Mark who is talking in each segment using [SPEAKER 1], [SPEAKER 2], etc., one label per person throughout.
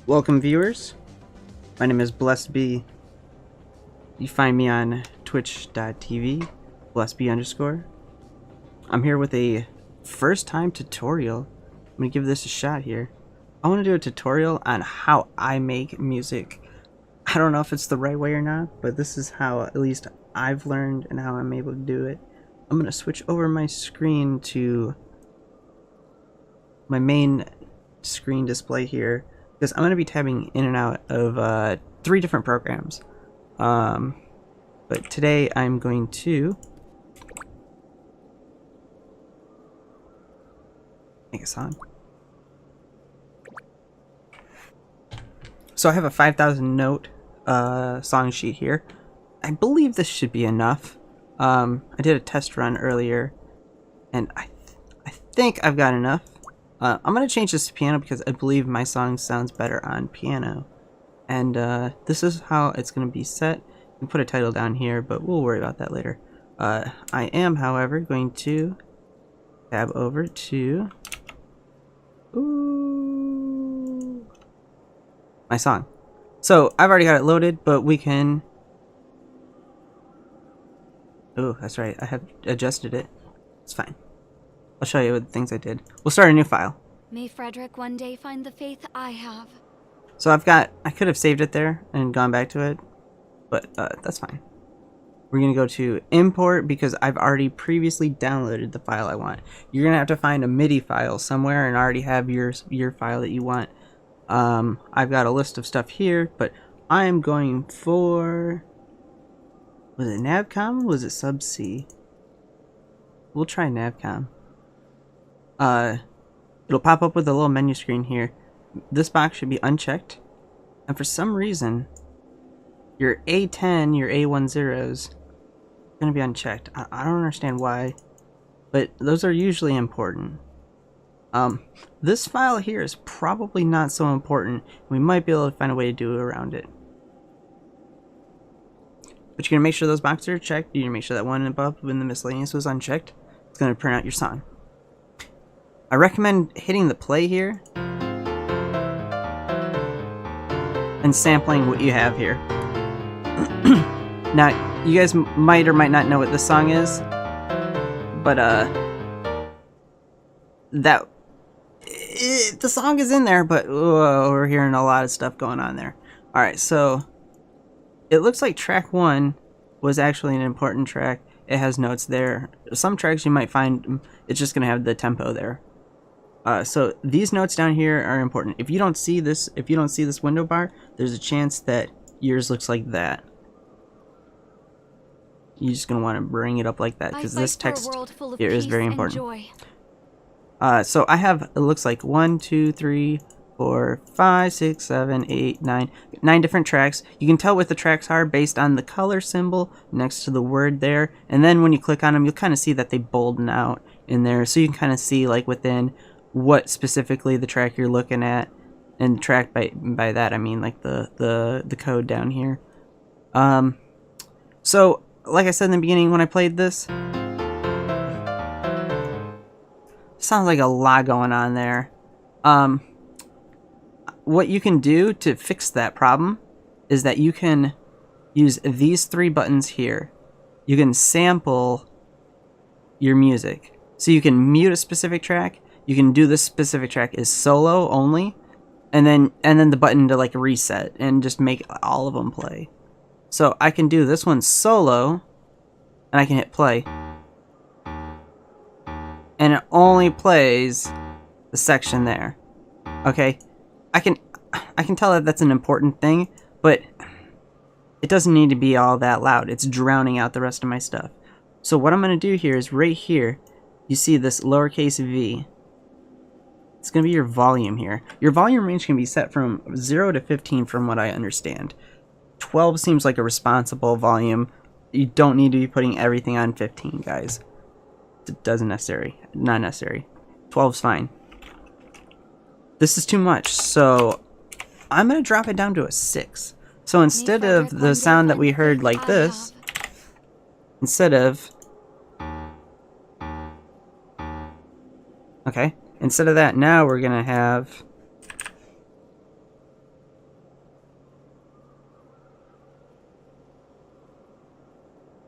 [SPEAKER 1] Welcome viewers, my name is Blessed B. You find me on twitch.tv, blessedb_. I'm here with a first time tutorial. I'm gonna give this a shot here. I want to do a tutorial on how I make music. I don't know if it's the right way or not, but this is how at least I've learned and how I'm able to do it. I'm gonna switch over my screen to my main screen display here, because I'm going to be tabbing in and out of 3 different programs. But today I'm going to make a song. So I have a 5,000 note song sheet here. I believe this should be enough. I did a test run earlier, and I think I've got enough. I'm going to change this to piano because I believe my song sounds better on piano. And this is how it's going to be set. You can put a title down here, but we'll worry about that later. I am, however, going to tab over to my song. So I've already got it loaded, but we can... Oh, that's right. I have adjusted it. It's fine. I'll show you the things I did. We'll start a new file.
[SPEAKER 2] May Frederick one day find the faith I have.
[SPEAKER 1] So I could have saved it there and gone back to it, but that's fine. We're going to go to import because I've already previously downloaded the file I want. You're going to have to find a Midi file somewhere and already have your file that you want. I've got a list of stuff here, but I am going for... Was it Navcom or was it Subsea? We'll try Navcom. It'll pop up with a little menu screen here. This box should be unchecked, and for some reason your A10, your A10s gonna be unchecked. I don't understand why, but those are usually important. This file here is probably not so important. We might be able to find a way to do around it, but you're gonna make sure those boxes are checked. You're gonna make sure that one above when the miscellaneous was unchecked. It's gonna print out your song. I recommend hitting the play here and sampling what you have here. Now, you guys might or might not know what this song is, but the song is in there, but we're hearing a lot of stuff going on there. Alright, so it looks like track 1 was actually an important track. It has notes there. Some tracks you might find it's just gonna have the tempo there. So these notes down here are important. If you don't see this window bar, there's a chance that yours looks like that. You're just gonna want to bring it up like that because this text here is very important. So I have, it looks like 1, 2, 3, 4, 5, 6, 7, 8, 9 different tracks. You can tell what the tracks are based on the color symbol next to the word there, and then when you click on them, you'll kind of see that they bolden out in there, so you can kind of see like within what specifically the track you're looking at, and track by that I mean like the code down here. So like I said in the beginning when I played this, sounds like a lot going on there. What you can do to fix that problem is that you can use these 3 buttons here. You can sample your music, so you can mute a specific track. You can do this specific track is solo only, and then the button to like reset and just make all of them play. So I can do this one solo, and I can hit play, and it only plays the section there. Okay, I can tell that that's an important thing, but it doesn't need to be all that loud. It's drowning out the rest of my stuff. So what I'm gonna do here is right here, you see this lowercase v. It's going to be your volume here. Your volume range can be set from 0 to 15 from what I understand. 12 seems like a responsible volume. You don't need to be putting everything on 15, guys. It doesn't necessary. Not necessary. 12's fine. This is too much, so I'm going to drop it down to a 6. So instead of the sound that we heard like this, instead of that, now we're gonna have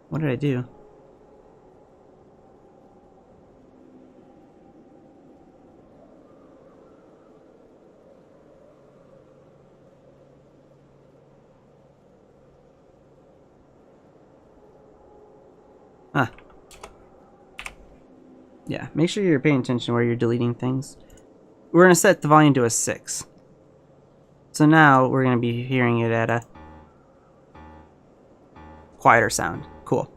[SPEAKER 1] What did I do? Huh. Yeah, make sure you're paying attention where you're deleting things. We're going to set the volume to a 6. So now we're going to be hearing it at a quieter sound. Cool.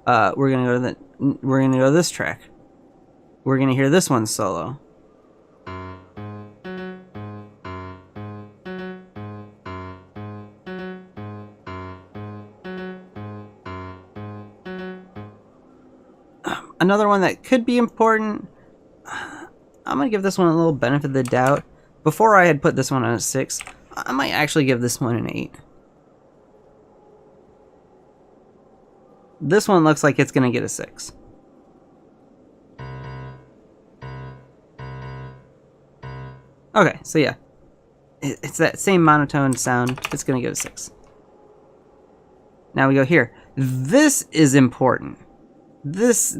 [SPEAKER 1] We're going to go to this track. We're going to hear this one solo. Another one that could be important. I'm going to give this one a little benefit of the doubt. Before I had put this one on a 6, I might actually give this one an 8. This one looks like it's going to get a 6. Okay, so yeah. It's that same monotone sound. It's going to get a 6. Now we go here. This is important. This,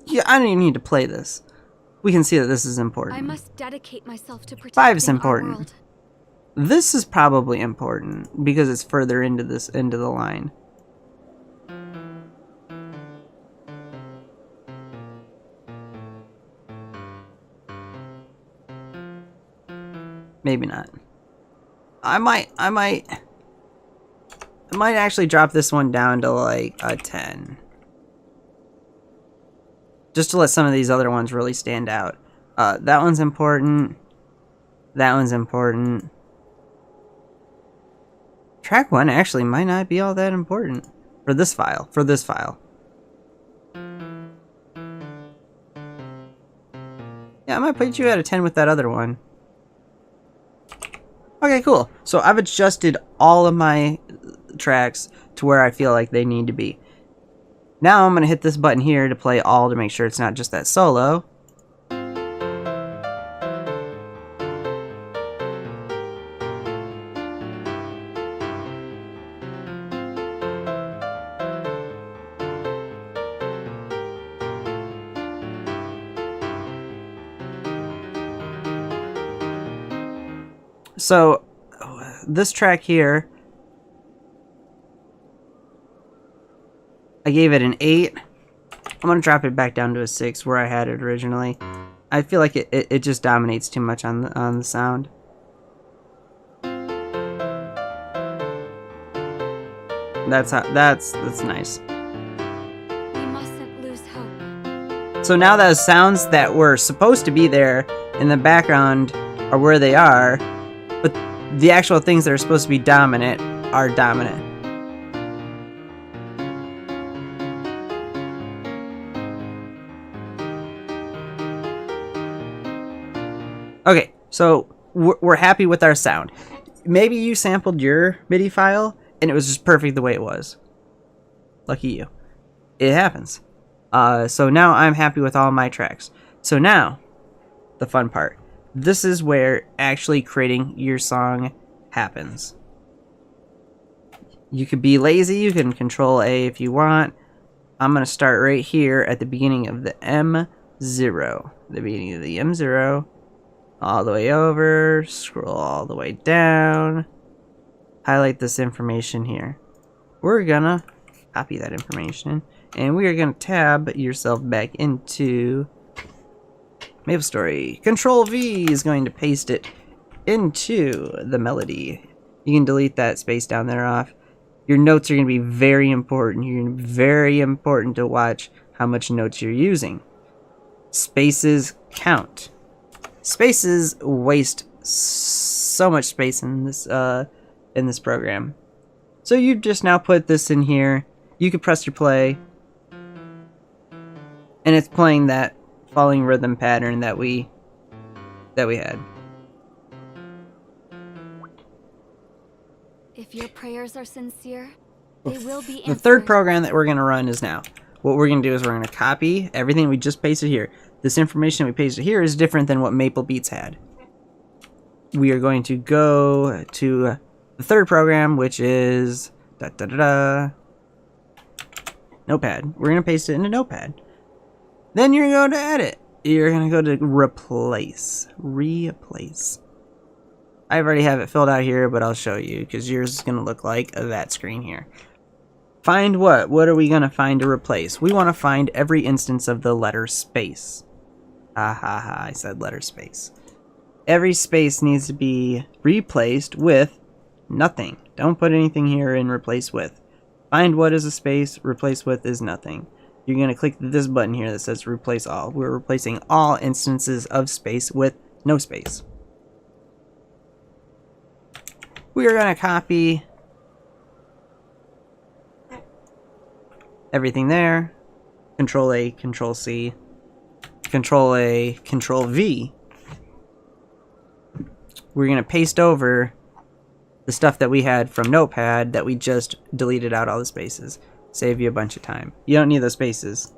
[SPEAKER 1] yeah, I don't even need to play this. We can see that this is important.
[SPEAKER 2] I must dedicate myself to protecting
[SPEAKER 1] 5's important.
[SPEAKER 2] our world.
[SPEAKER 1] This is probably important because it's further into the line. Maybe not. I might actually drop this one down to like a 10. Just to let some of these other ones really stand out. That one's important. That one's important. Track 1 actually might not be all that important for this file. Yeah, I might put you at a 10 with that other one. Okay, cool. So I've adjusted all of my tracks to where I feel like they need to be. Now I'm going to hit this button here to play all to make sure it's not just that solo. So this track here, I gave it an 8. I'm going to drop it back down to a 6 where I had it originally. I feel like it just dominates too much on the sound. That's nice.
[SPEAKER 2] We mustn't lose hope.
[SPEAKER 1] So now those sounds that were supposed to be there in the background are where they are, but the actual things that are supposed to be dominant are dominant. Okay, so we're happy with our sound. Maybe you sampled your MIDI file and it was just perfect the way it was. Lucky you. It happens. So now I'm happy with all my tracks. So now, the fun part. This is where actually creating your song happens. You could be lazy, you can Control A if you want. I'm going to start right here at the beginning of the M0. The beginning of the M0. All the way over, scroll all the way down, highlight this information here. We're gonna copy that information, and we are gonna tab yourself back into Maplestory. Control V is going to paste it into the melody. You can delete that space down there off. Your notes are gonna be very important. You're gonna be very important to watch how much notes you're using. Spaces count. Spaces waste so much space in this program. So you just now put this in here. You can press your play, and it's playing that falling rhythm pattern that we had.
[SPEAKER 2] If your prayers are sincere, they will be answered.
[SPEAKER 1] The third program that we're going to run is now. What we're going to do is we're going to copy everything we just pasted here. This information we pasted here is different than what Maple Beats had. We are going to go to the third program, which is Notepad. We're going to paste it into Notepad. Then you're going to go to edit. You're going to go to replace. Replace. I already have it filled out here, but I'll show you because yours is going to look like that screen here. Find what? What are we going to find to replace? We want to find every instance of the letter space. Ha ha ha, I said letter space. Every space needs to be replaced with nothing. Don't put anything here in replace with. Find what is a space, replace with is nothing. You're going to click this button here that says replace all. We're replacing all instances of space with no space. We are going to copy everything there. Control A, Control C, Control A, Control V. We're going to paste over the stuff that we had from Notepad that we just deleted out all the spaces. Save you a bunch of time. You don't need those spaces.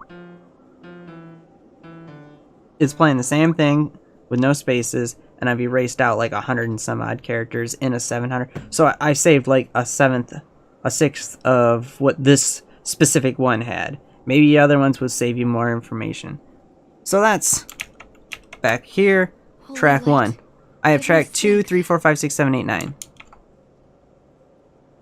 [SPEAKER 1] It's playing the same thing with no spaces, and I've erased out like 100 and some odd characters in a 700. So I saved like a sixth of what this specific one had. Maybe the other ones would save you more information. So that's back here. Track 1. I have track 2, 3, 4, 5, 6, 7, 8, 9.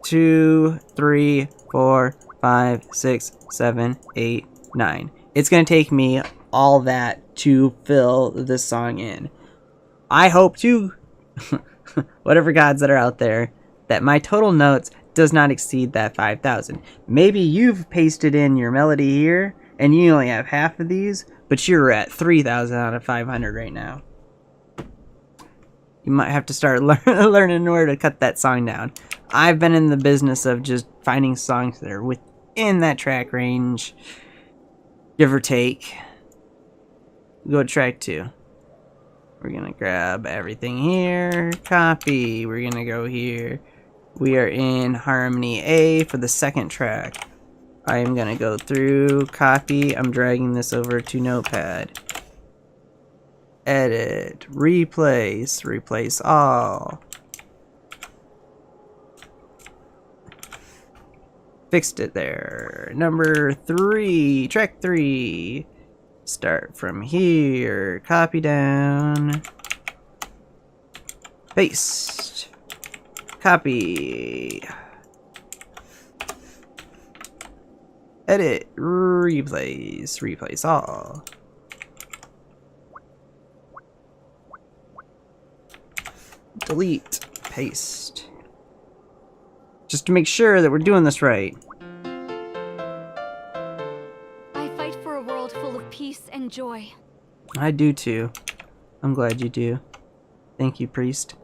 [SPEAKER 1] 2, 3, 4, 5, 6, 7, 8, 9. It's going to take me all that to fill this song in. I hope to, whatever gods that are out there, that my total notes does not exceed that 5,000. Maybe you've pasted in your melody here, and you only have half of these, but you're at 3,000 out of 500 right now. You might have to start learning where to cut that song down. I've been in the business of just finding songs that are within that track range, give or take. Go to track 2. We're going to grab everything here, copy. We're going to go here. We are in harmony A for the second track. I am going to go through, copy. I'm dragging this over to Notepad. Edit, replace, replace all. Fixed it there. Number 3, track 3. Start from here, copy down, paste, copy, edit, replace, replace all. Delete, paste. Just to make sure that we're doing this right.
[SPEAKER 2] Peace and joy.
[SPEAKER 1] I do too. I'm glad you do. Thank you, priest.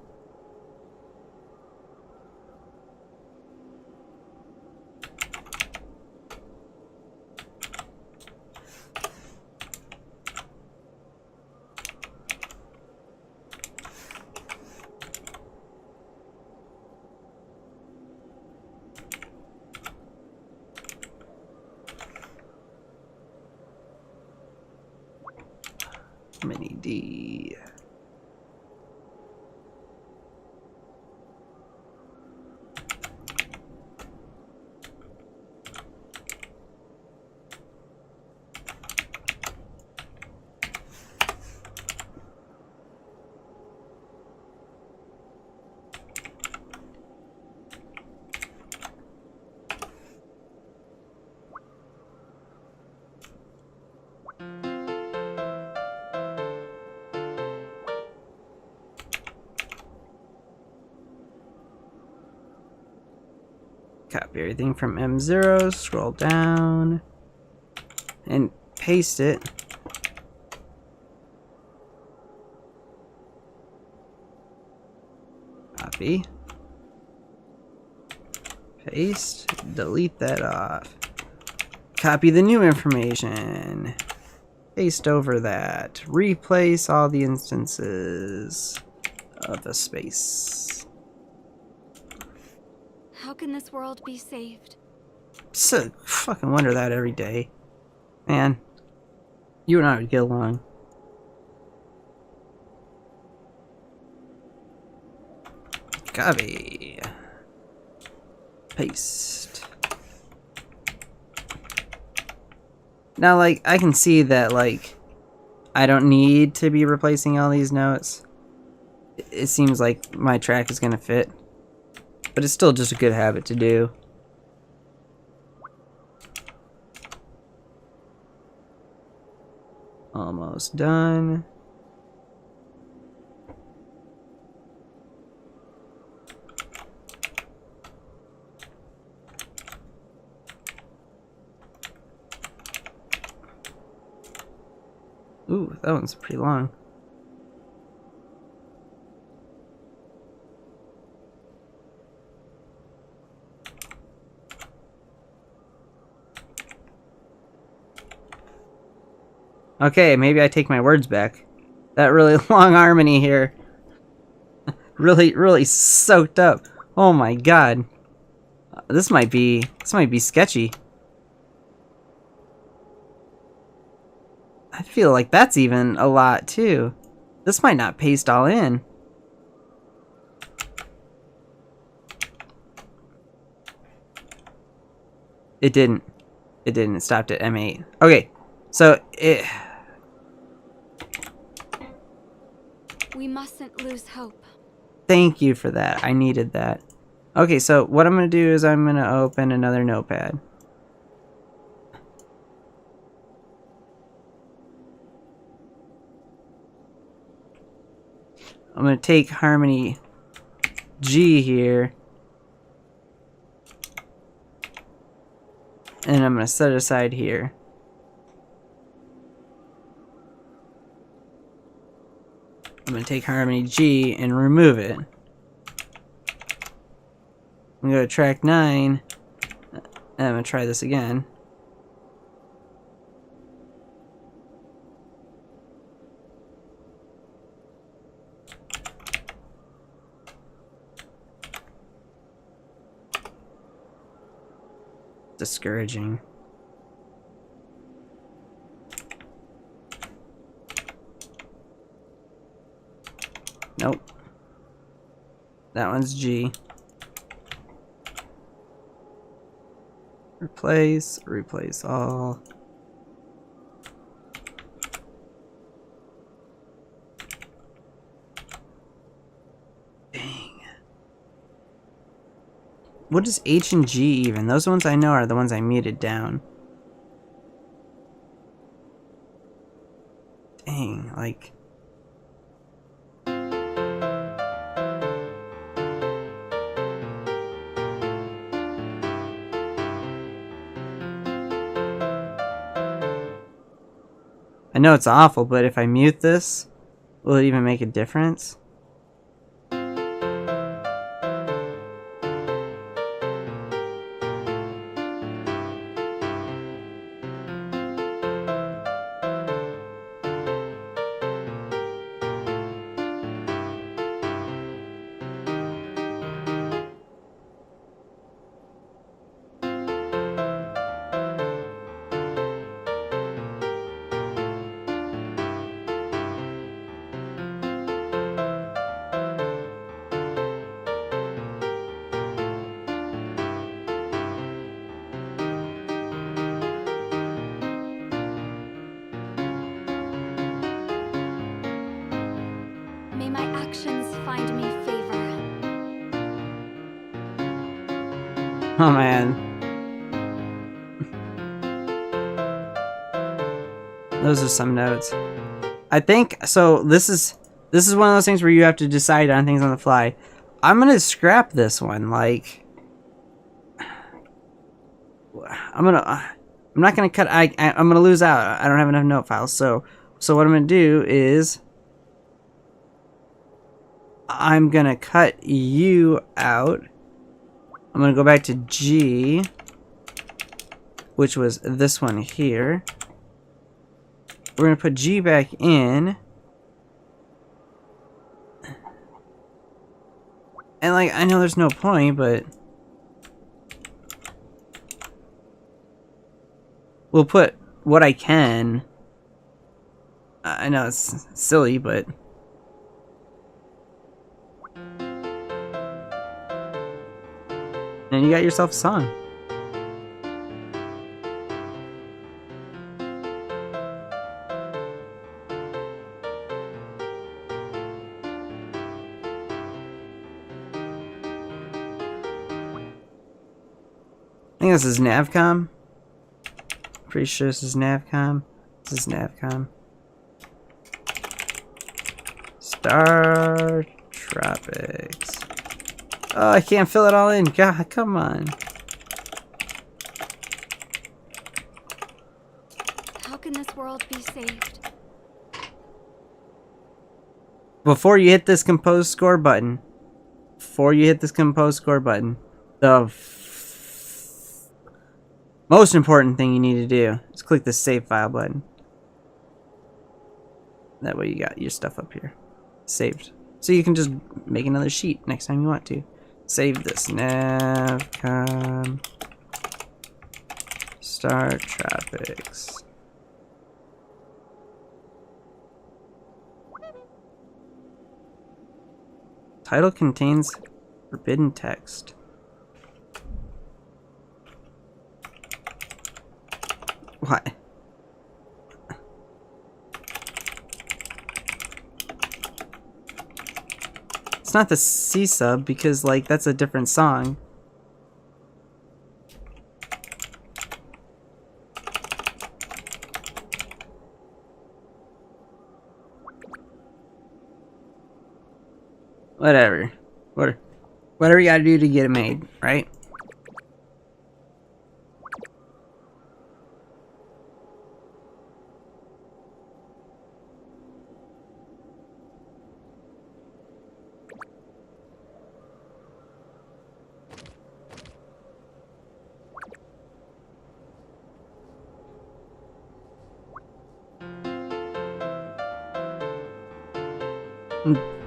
[SPEAKER 1] Midi. Copy everything from M0, scroll down, and paste it. Copy. Paste. Delete that off. Copy the new information. Paste over that. Replace all the instances of a space.
[SPEAKER 2] How can this world be saved?
[SPEAKER 1] So fucking wonder that every day. Man, you and I would get along. Copy. Paste. Now, like, I can see that, like, I don't need to be replacing all these notes. It seems like my track is gonna fit. But it's still just a good habit to do. Almost done. Ooh, that one's pretty long. Okay, maybe I take my words back. That really long harmony here. really soaked up. Oh my god. This might be sketchy. I feel like that's even a lot too. This might not paste all in. It didn't. It didn't. It stopped at M8. Okay, so it...
[SPEAKER 2] We mustn't lose hope.
[SPEAKER 1] Thank you for that. I needed that. Okay, so what I'm going to do is I'm going to open another notepad. I'm going to take harmony G here. And I'm going to set it aside here. I'm going to take harmony G and remove it. I'm going to go to track 9. And I'm going to try this again. Discouraging. Nope. That one's G. Replace all. Dang. What is H and G even? Those ones I know are the ones I muted down. Dang, like... I know it's awful, but if I mute this, will it even make a difference?
[SPEAKER 2] May my actions find me favor.
[SPEAKER 1] Oh man. Those are some notes. I think so. This is one of those things where you have to decide on things on the fly. I'm gonna scrap this one. Like, I'm not gonna cut. I'm gonna lose out. I don't have enough note files. So what I'm gonna do is I'm gonna cut you out. I'm gonna go back to G, which was this one here. We're gonna put G back in. And like, I know there's no point, but we'll put what I can. I know it's silly, but and you got yourself a song. think this is Navcom. Pretty sure this is Navcom. This is Navcom. Star Tropics. Oh, I can't fill it all in. God, come on.
[SPEAKER 2] How can this world be saved?
[SPEAKER 1] Before you hit this compose score button, the most important thing you need to do is click the save file button. That way you got your stuff up here saved. So you can just make another sheet next time you want to. Save this. Navcom. Star Tropics. Title contains forbidden text. What? It's not the C sub because, like, that's a different song. Whatever. Whatever you gotta do to get it made, right?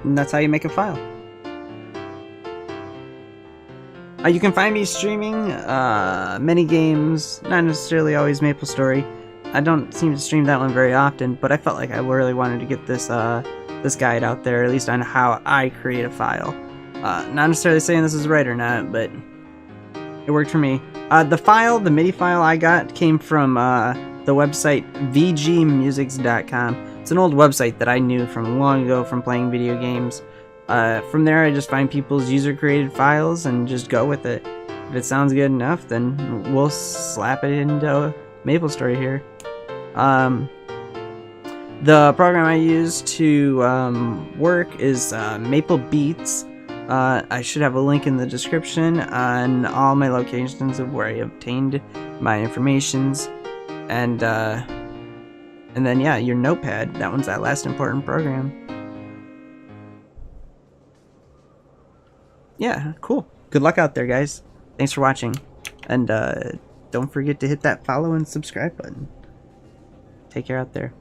[SPEAKER 1] And that's how you make a file. You can find me streaming many games, not necessarily always Maplestory. I don't seem to stream that one very often, but I felt like I really wanted to get this this guide out there, at least on how I create a file. Not necessarily saying this is right or not, but it worked for me. The MIDI file I got came from the website vgmusics.com. It's an old website that I knew from long ago from playing video games. From there, I just find people's user-created files and just go with it. If it sounds good enough, then we'll slap it into Maplestory here. The program I use to work is Maple Beats. I should have a link in the description on all my locations of where I obtained my informations. And then, yeah, your Notepad. That one's that last important program. Yeah, cool. Good luck out there, guys. Thanks for watching. And don't forget to hit that follow and subscribe button. Take care out there.